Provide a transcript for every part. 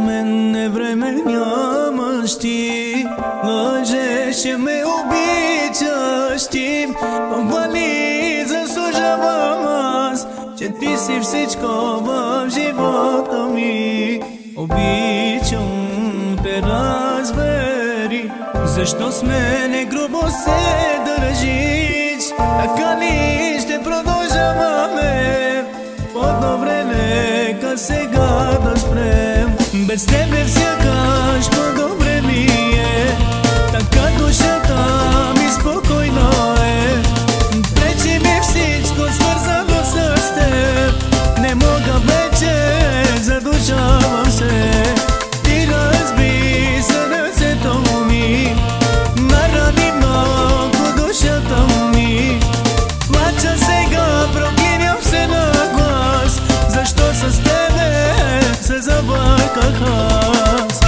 mene vreme няма щи, лъжеше ме, обичаш ти. Вали, заслужавам аз, че ти си всичко в живота ми. Обичам те, разбери, защо с мене грубо се държиш. Така ли ще продължаваме? По-добре нека сега да спрем. Без тебе сякаш по-добре ми е, така душата ми спокойна е. Пречи ми всичко свързано с теб, не мога вече, задушавам се. Ти разби сърцето ми, нарани много душата ми. Плача сега, прогиням се на глас, защо с тебе се забърках аз.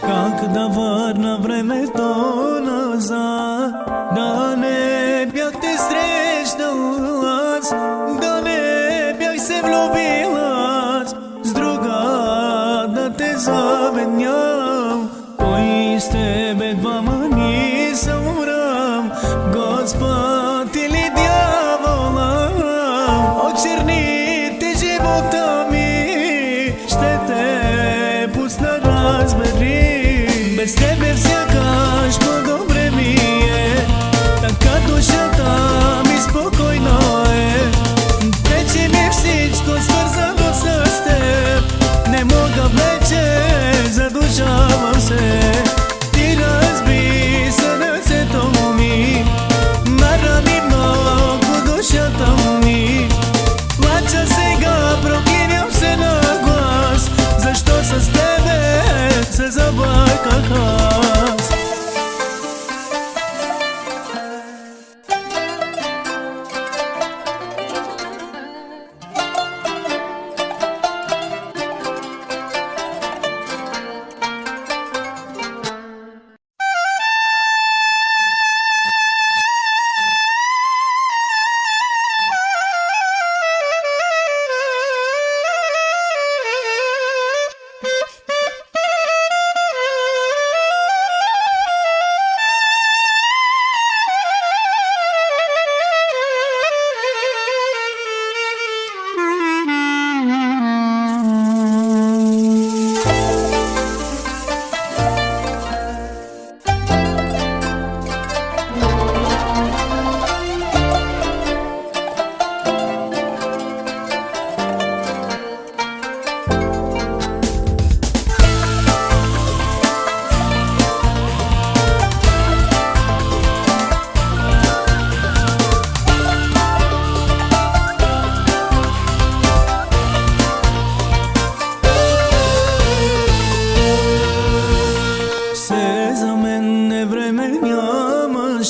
Как да върна времето назад, да не бях те срещнал аз, да не бях се влюбил аз, с друга да те заменям. Кой с тебе двама ни съмрам, Господ или дявола? Очерните живота ми, ще те пусна, разбери. Без тебе сякаш по-добре ми е, така душата ми спокойна е. Пречи ми всичко свързано с теб, не мога вече, задушавам се. Ти разби сърцето ми, нарани много душата ми. Плача сега, прогиням се на глас, защо с тебе се забърках аз.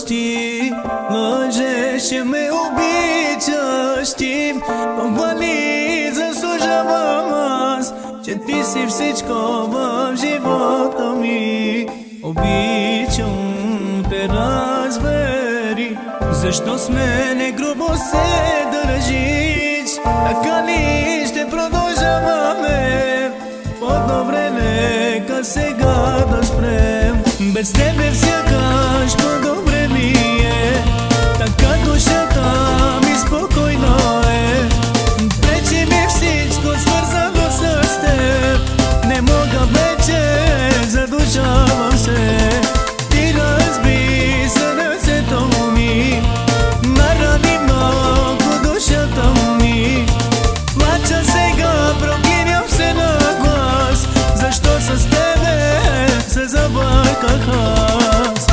Ти лъжеше ме, обичаш ти. Вали, заслужавам аз, че ти си всичко в живота ми. Обичам те, разбери, защо с мене грубо се държиш. Така ли ще продължаваме? По-добре нека сега да спрем. Без тебе сякаш по-добре ми е, така душата ми спокойна е. Пречи ми всичко свързано с теб, не мога вече, задушавам се. Ти разби сърцето ми, нарани много душата ми. Плача сега, прогиням се на глас, защо с тебе се забърках аз.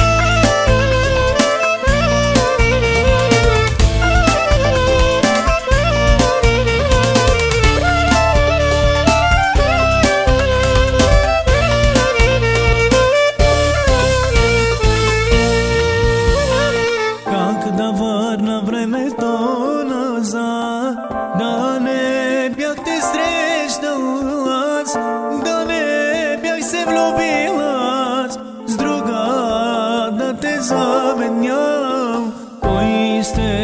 забедням. Кой сте